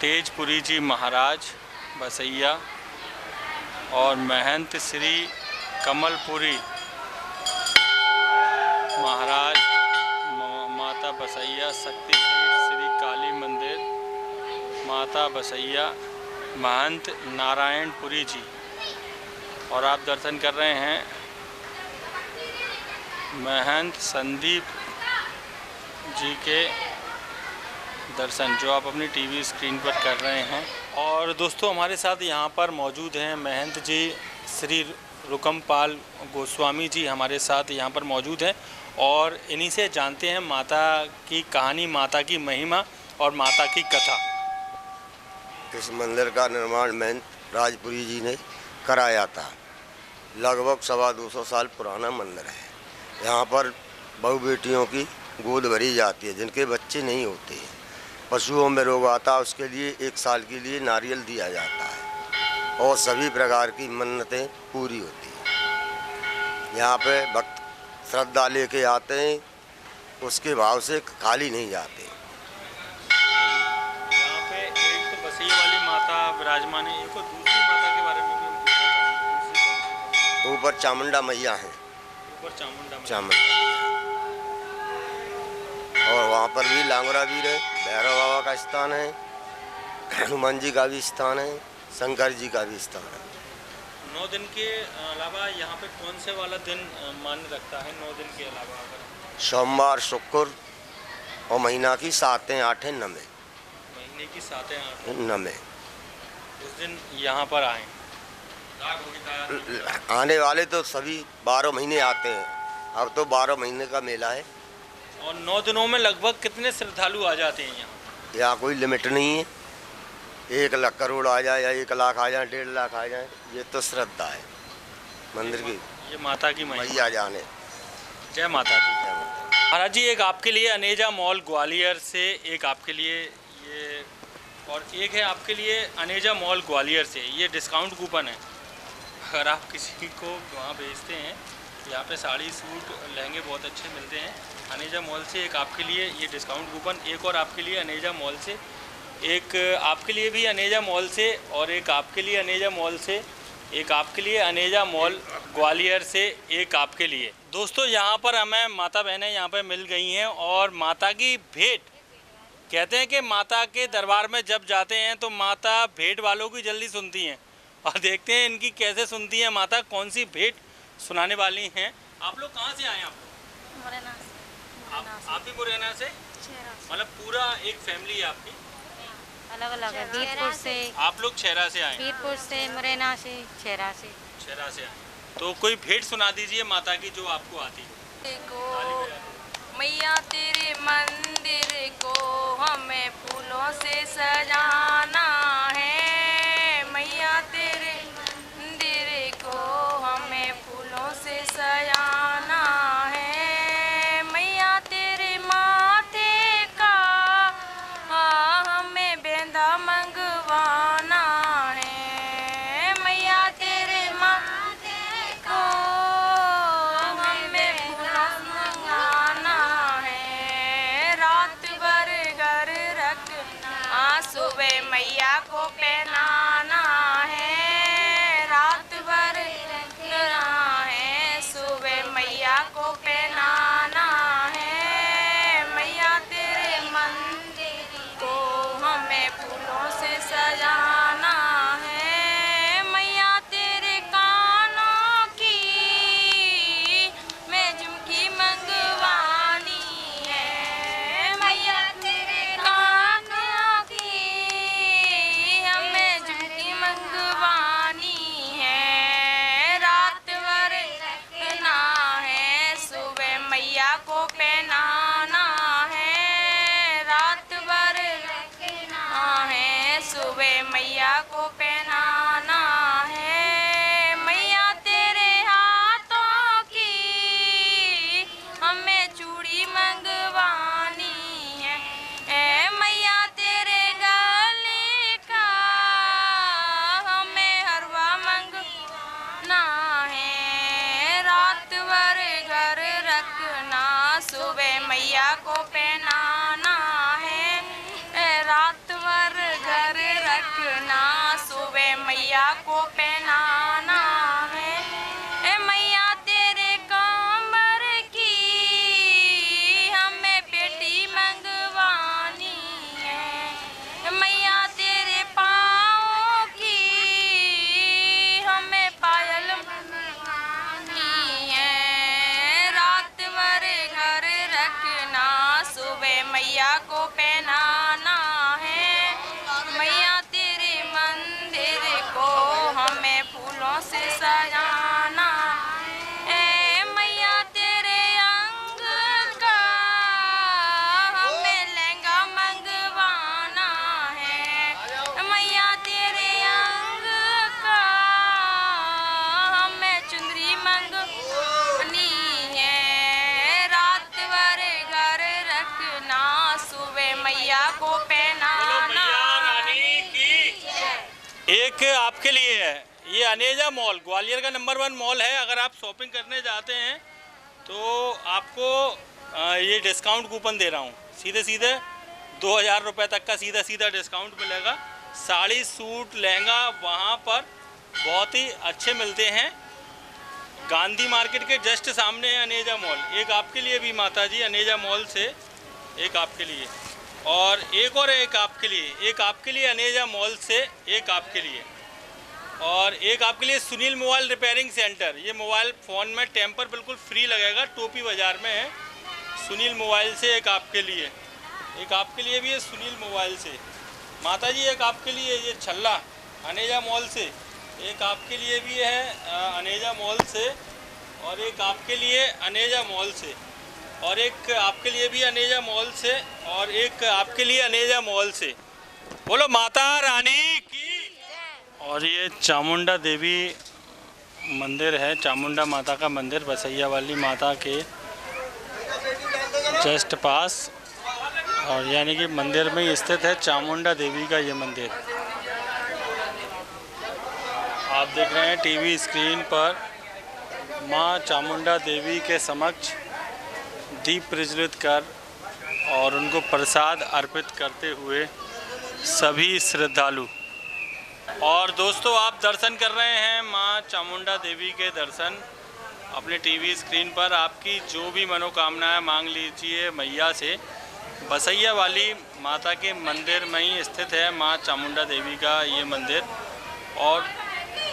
तेजपुरी जी महाराज बसैया और महंत श्री कमलपुरी महाराज माता बसैया शक्तिपीठ श्री काली मंदिर माता बसैया महंत नारायणपुरी जी। और आप दर्शन कर रहे हैं महंत संदीप जी के दर्शन जो आप अपनी टीवी स्क्रीन पर कर रहे हैं। और दोस्तों हमारे साथ यहाँ पर मौजूद हैं महंत जी श्री रुकमपाल गोस्वामी जी हमारे साथ यहाँ पर मौजूद हैं, और इन्हीं से जानते हैं माता की कहानी, माता की महिमा और माता की कथा। इस मंदिर का निर्माण महंत राजपुरी जी ने कराया था। लगभग 225 साल पुराना मंदिर है। यहाँ पर बहू बेटियों की गोद भरी जाती है जिनके बच्चे नहीं होते हैं। पशुओं में रोग आता है उसके लिए 1 साल के लिए नारियल दिया जाता है और सभी प्रकार की मन्नतें पूरी होती हैं। यहाँ पे भक्त श्रद्धा लेके आते हैं, उसके भाव से खाली नहीं जाते। यहाँ पे एक तो बसैया वाली माता विराजमान है, एक और दूसरी माता के बारे में भी हम पूछना चाहेंगे। ऊपर चामुंडा मैया हैं, ऊपर चामुंडा और वहाँ पर भी लांगरा वीर है, भैरव बाबा का स्थान है, हनुमान जी का भी स्थान है, शंकर जी का भी स्थान है। 9 दिन के अलावा यहाँ पे कौन से वाला दिन मान्य रखता है? 9 दिन के अलावा अगर सोमवार, शुक्र और महीना की 7, 8, 9 महीने की 7, 8, 9 उस दिन यहाँ पर आए। आने वाले तो सभी 12 महीने आते हैं। अब तो 12 महीने का मेला है। और 9 दिनों में लगभग कितने श्रद्धालु आ जाते हैं यहाँ? यहाँ कोई लिमिट नहीं है। 1 लाख करोड़ आ जाए या 1 लाख आ जाए, 1.5 लाख आ जाए, ये तो श्रद्धा है मंदिर की। ये माता की मैया जाने। जय माता दी। महाराज जी, एक आपके लिए अनेजा मॉल ग्वालियर से, एक आपके लिए ये, और एक है आपके लिए अनेजा मॉल ग्वालियर से। ये डिस्काउंट कूपन है। अगर आप किसी को वहाँ भेजते हैं, यहाँ पे साड़ी, सूट, लहंगे बहुत अच्छे मिलते हैं। अनेजा मॉल से एक आपके लिए ये डिस्काउंट कूपन, एक और आपके लिए अनेजा मॉल से, एक आपके लिए भी अनेजा मॉल से, और एक आपके लिए अनेजा मॉल से, एक आपके लिए अनेजा मॉल ग्वालियर से, एक आपके लिए। दोस्तों यहाँ पर हमें माता बहनें यहाँ पर मिल गई हैं, और माता की भेंट, कहते हैं कि माता के दरबार में जब जाते हैं तो माता भेंट वालों की जल्दी सुनती हैं, और देखते हैं इनकी कैसे सुनती हैं माता, कौन सी भेंट सुनाने वाली हैं। आप लोग कहाँ से आए? आप मुरैना से। आप भी मुरैना से? मतलब पूरा एक फैमिली है आपकी? अलग अलग है। वीरपुर से। आप लोग छेरा से आए? वीरपुर से, मुरैना से, छेरा से। छेरा से आए। तो कोई भेंट सुना दीजिए माता की जो आपको आती हो। मैया तेरे मंदिर को हमें फूलों से सजाना है, मैया तेरे मंदिर को हमें फूलों से सजाना है, मैया तेरे माथे का हमें बेंदा मंगवाना है, मैया तेरे माथे को हमें फूलों मंगाना है, रात भर घर रखना सुबह मैया को पहनाना है, रात भर रखना है सुबह मैया को पहनाना है, मैया तेरे मंदिर को हमें फूलों से सजाना है, मैया तेरे कानों की मैं झुमकी मंगवानी है, मैया तेरे कानों की हमें झुमकी मंगवानी है, रात भर रखना है सुबह मैया को पहनाना है, रात भर रखना है सुबह मैया को पहनाना है, मैया तेरे हाथों की हमें चूड़ी मंगवानी है, मैया तेरे गले का हमें हरवा मंगवाना है, रात भर घर रखना सुबह मैया को पहनाना है, रात भर घर रखना सुबह मैया को पहनाना है, मैया तेरे कमर की हमें पेटी मंगवानी है, मैया तेरे पाँव की हमें पायल मंगवानी है, रात भर घर रखना सुबह मैया को पहनाना है, मैया तेरे मंदिर को हमें फूलों से सजाना है, मैया तेरे अंग का हमें लहंगा मंगवाना है, मैया तेरे अंग का हमें चुंदरी मंगवानी है, रात भर घर रखना सुबह मैया को पहनाना। एक आपके लिए है, ये अनेजा मॉल ग्वालियर का नंबर 1 मॉल है। अगर आप शॉपिंग करने जाते हैं तो आपको ये डिस्काउंट कूपन दे रहा हूँ, सीधे सीधे 2000 रुपये तक का सीधा सीधा डिस्काउंट मिलेगा। साड़ी सूट लहंगा वहाँ पर बहुत ही अच्छे मिलते हैं। गांधी मार्केट के जस्ट सामने है अनेजा मॉल। एक आपके लिए भी माता जी अनेजा मॉल से, एक आपके लिए और एक आपके लिए, एक आपके लिए अनेजा मॉल से, एक आपके लिए और एक आपके लिए सुनील मोबाइल रिपेयरिंग सेंटर। ये मोबाइल फ़ोन में टेम्पर बिल्कुल फ्री लगेगा, टोपी बाज़ार में है। सुनील मोबाइल से एक आपके लिए भी है सुनील मोबाइल से। माता जी एक आपके लिए ये छल्ला अनेजा मॉल से, एक आपके लिए भी है अनेजा मॉल से और एक आपके लिए अनेजा मॉल से और एक आपके लिए भी अनेजा मॉल से और एक आपके लिए अनेजा मॉल से। बोलो माता रानी की। और ये चामुंडा देवी मंदिर है, चामुंडा माता का मंदिर बसैया वाली माता के जस्ट पास, और यानी कि मंदिर में ही स्थित है चामुंडा देवी का ये मंदिर। आप देख रहे हैं टीवी स्क्रीन पर माँ चामुंडा देवी के समक्ष दीप प्रज्वलित कर और उनको प्रसाद अर्पित करते हुए सभी श्रद्धालु। और दोस्तों आप दर्शन कर रहे हैं माँ चामुंडा देवी के दर्शन अपने टीवी स्क्रीन पर। आपकी जो भी मनोकामनाएं मांग लीजिए मैया से। बसैया वाली माता के मंदिर में ही स्थित है माँ चामुंडा देवी का ये मंदिर और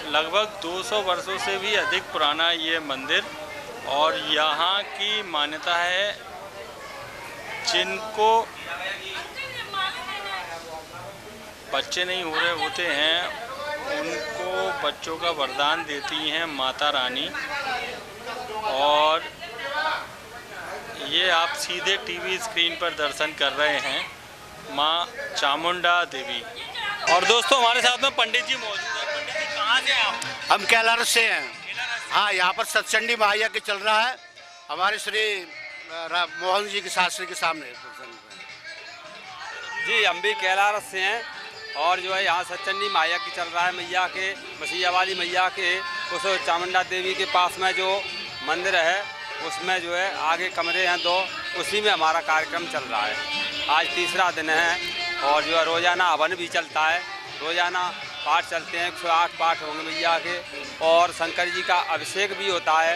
लगभग 200 वर्षों से भी अधिक पुराना ये मंदिर। और यहाँ की मान्यता है जिनको बच्चे नहीं हो रहे होते हैं उनको बच्चों का वरदान देती हैं माता रानी, और ये आप सीधे टीवी स्क्रीन पर दर्शन कर रहे हैं माँ चामुंडा देवी। और दोस्तों हमारे साथ में पंडित जी मौजूद हैं। पंडित जी कहाँ से हैं आप? हम कैलारस से हैं। हाँ, यहाँ पर सत्संडी महायज्ञ चल रहा है हमारे श्री मोहन जी के शास्त्री के सामने। जी, हम भी कैलारस से हैं और जो है यहाँ सत्संडी महायज्ञ चल रहा है मैया के, मसीहा वाली मैया के उस चामुंडा देवी के पास में जो मंदिर है उसमें जो है आगे कमरे हैं 2, उसी में हमारा कार्यक्रम चल रहा है। आज तीसरा दिन है और जो है रोज़ाना हवन भी चलता है, रोज़ाना पाठ चलते हैं, 108 पाठ होंगे मैया के, और शंकर जी का अभिषेक भी होता है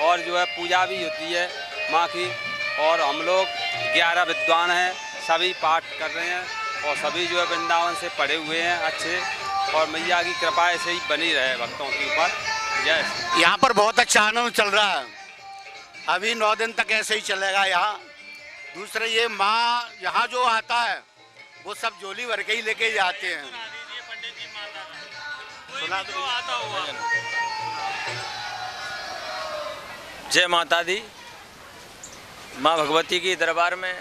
और जो है पूजा भी होती है माँ की। और हम लोग 11 विद्वान हैं, सभी पाठ कर रहे हैं और सभी जो है वृंदावन से पढ़े हुए हैं अच्छे, और मैया की कृपा ऐसे ही बनी रहे भक्तों के ऊपर। जय। यहाँ पर बहुत अच्छा आनंद चल रहा है, अभी 9 दिन तक ऐसे ही चलेगा यहाँ। दूसरा ये माँ यहाँ जो आता है वो सब झोली भर के ही लेके जाते हैं। जय माता दी। माँ भगवती की दरबार में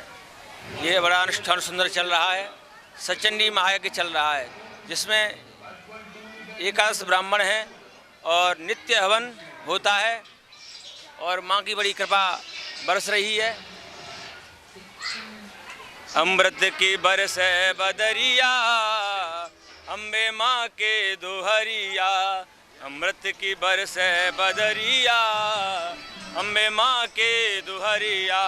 ये बड़ा अनुष्ठान सुंदर चल रहा है। सचंडी महायज्ञ चल रहा है जिसमें 11 ब्राह्मण हैं और नित्य हवन होता है और माँ की बड़ी कृपा बरस रही है। अमृत की बरस बदरिया, अम्बे माँ के दोहरिया। अमृत की बरस बदरिया, अम्बे माँ के दोहरिया।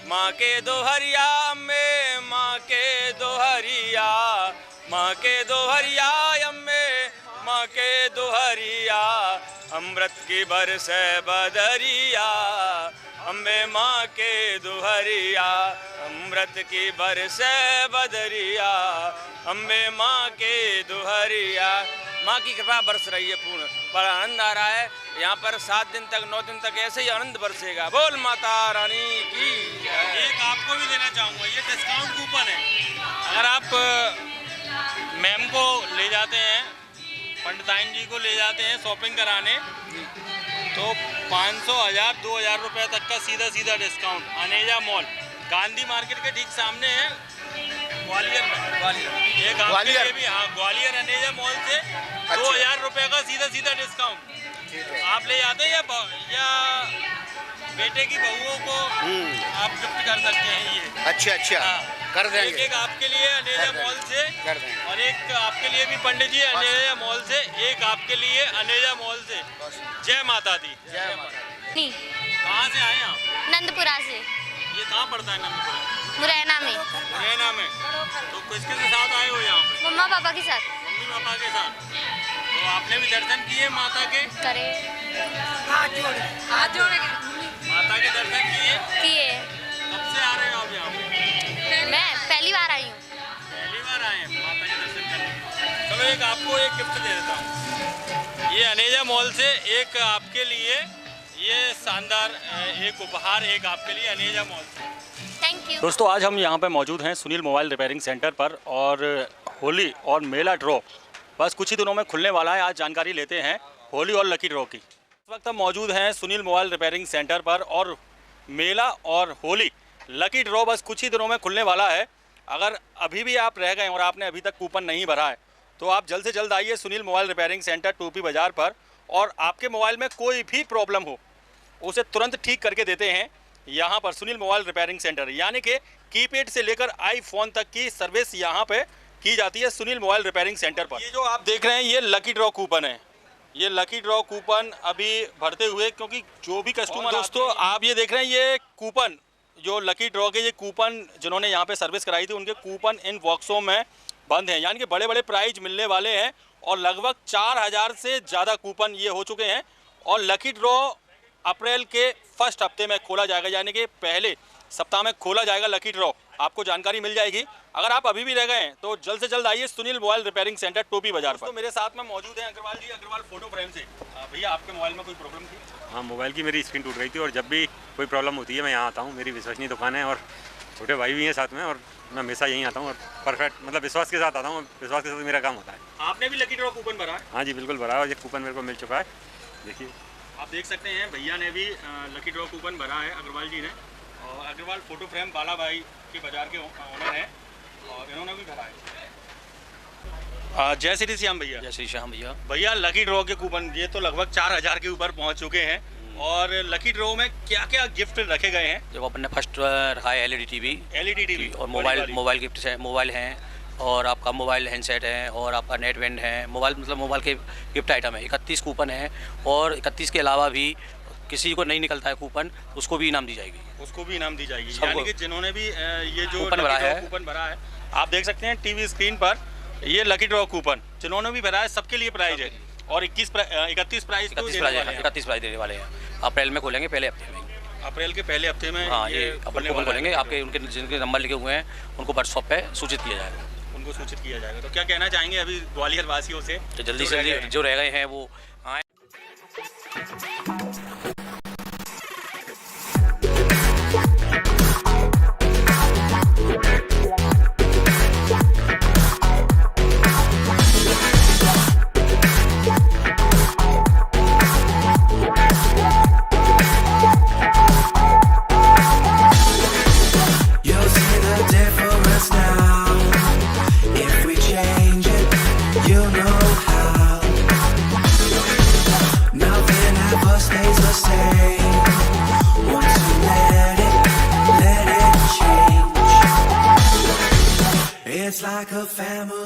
माँ के दोहरिया, अम्बे माँ के दोहरिया। माँ के दोहरिया, अम्बे माँ के दोहरिया। अमृत की बरस बदरिया, अम्बे माँ के दोहरिया। अमृत की बरस बदरिया, अम्बे माँ के दोहरिया। माँ की कृपा बरस रही है पूर्ण, बड़ा आनंद आ रहा है। यहाँ पर 7 दिन तक 9 दिन तक ऐसे ही आनंद बरसेगा। बोल माता रानी की। एक आपको भी देना चाहूँगा, ये डिस्काउंट कूपन है। अगर आप मैम को ले जाते हैं, पंडिताइन जी को ले जाते हैं शॉपिंग कराने, तो 500, 1000, 2000 रुपये तक का सीधा सीधा discount. Aneja mall Gandhi market के ठीक सामने है, ग्वालियर में। एक आपके लिए भी, हाँ, ग्वालियर अनेजा मॉल से 2000 रुपये का सीधा सीधा डिस्काउंट आप ले जाते हैं, या बेटे की बहुओं को आप गिफ्ट कर सकते हैं। ये अच्छा कर देंगे। एक आपके लिए अनेजा मॉल से कर देंगे, और एक आपके लिए भी पंडित जी अनेजा मॉल से, एक आपके लिए अनेजा मॉल से। जय माता दी। जय माता दी। कहाँ से आए आप? नंदपुरा से। ये कहाँ पड़ता है नंदपुरा? मुरैना में। मुरैना में। तो किसके साथ आए हो यहाँ पे? मम्मा पापा के साथ। मम्मी पापा के साथ। तो आपने भी दर्शन किए माता के? करे। हाथ जोड़ माता के दर्शन किए? कब से आ रहे हो आप यहाँ पे? मैं पहली बार आई हूँ। पहली बार आए हैं माता के दर्शन करने। चलो एक आपको एक गिफ्ट दे देता हूँ। ये अनेजा मॉल से एक आपके लिए, ये शानदार एक उपहार, एक आपके लिए अनेजा मॉल से। Thank you. दोस्तों आज हम यहाँ पे मौजूद हैं सुनील मोबाइल रिपेयरिंग सेंटर पर, और होली और मेला ड्रॉ बस कुछ ही दिनों में खुलने वाला है। आज जानकारी लेते हैं होली और लकी ड्रॉ की। इस वक्त हम मौजूद हैं सुनील मोबाइल रिपेयरिंग सेंटर पर, और मेला और होली लकी ड्रॉ बस कुछ ही दिनों में खुलने वाला है। अगर अभी भी आप रह गए और आपने अभी तक कूपन नहीं भरा है तो आप जल्द से जल्द आइए सुनील मोबाइल रिपेयरिंग सेंटर टोपी बाज़ार पर, और आपके मोबाइल में कोई भी प्रॉब्लम हो उसे तुरंत ठीक करके देते हैं यहाँ पर सुनील मोबाइल रिपेयरिंग सेंटर। यानी कि कीपैड से लेकर आईफोन तक की सर्विस यहाँ पे की जाती है सुनील मोबाइल रिपेयरिंग सेंटर पर। ये जो आप देख रहे हैं ये लकी ड्रॉ कूपन है। ये लकी ड्रॉ कूपन अभी भरते हुए, क्योंकि जो भी कस्टमर, दोस्तों आप ये देख रहे हैं ये कूपन, जो लकी ड्रॉ के ये कूपन जिन्होंने यहाँ पे सर्विस कराई थी उनके कूपन इन बॉक्सों में बंद हैं। यानी कि बड़े बड़े प्राइज मिलने वाले हैं और लगभग 4000 से ज़्यादा कूपन ये हो चुके हैं। और लकी ड्रॉ अप्रैल के फर्स्ट हफ्ते में खोला जाएगा, यानी कि पहले सप्ताह में खोला जाएगा लकी ड्रॉ। आपको जानकारी मिल जाएगी। अगर आप अभी भी रह गए हैं तो जल्द से जल्द आइए सुनील मोबाइल रिपेयरिंग सेंटर टोपी बाजार पर। तो मेरे साथ में मौजूद हैं अग्रवाल जी, अग्रवाल फोटो फ्रेम से। भैया आपके मोबाइल में कोई प्रॉब्लम थी? हाँ, मोबाइल की मेरी स्क्रीन टूट गई थी और जब भी कोई प्रॉब्लम होती है मैं यहाँ आता हूँ। मेरी विश्वसनीय दुकान है और छोटे भाई भी हैं साथ में और मैं हमेशा यहीं आता हूँ और परफेक्ट मतलब विश्वास के साथ आता हूँ, विश्वास के साथ मेरा काम होता है। आपने भी लकी ड्रॉ कूपन भरा है? हाँ जी बिल्कुल भरा है और ये कूपन मेरे को मिल चुका है। देखिए आप देख सकते हैं भैया ने भी लकी ड्रॉ कूपन भरा है, अग्रवाल जी ने। और अग्रवाल फोटो फ्रेम बाला भाई के बाजार के ओनर हैं और इन्होंने भी भरा है। जय श्री श्याम भैया। जय श्री श्याम भैया। भैया लकी ड्रॉ के कूपन ये तो लगभग 4000 के ऊपर पहुंच चुके हैं और लकी ड्रॉ में क्या क्या गिफ्ट रखे गए हैं? देखो अपन ने फर्स्ट रखा है एलईडी टीवी और मोबाइल गिफ्ट है, मोबाइल हैं और आपका मोबाइल हैंडसेट है और आपका नेट बैंड है। मोबाइल मतलब मोबाइल के गिफ्ट आइटम है। 31 कूपन है और 31 के अलावा भी किसी को नहीं निकलता है कूपन उसको भी इनाम दी जाएगी। उसको भी इनाम दी जाएगी, यानी कि जिन्होंने भी ये जो कूपन भरा है आप देख सकते हैं टीवी स्क्रीन पर, ये लकी ड्रॉ कूपन जिन्होंने भी भरा है सबके लिए प्राइज है। और 31 प्राइज देने वाले हैं। अप्रैल में खोलेंगे, पहले हफ्ते में। अप्रैल के पहले हफ्ते में हाँ ये अपन कूपन खोलेंगे। आपके उनके जिनके नंबर लिखे हुए हैं उनको व्हाट्सएप पे सूचित किया जाएगा। उनको सूचित किया जाएगा। तो क्या कहना चाहेंगे अभी ग्वालियर वासियों से? तो जल्दी से जल्दी जो रह गए हैं वो आए। It's like a family.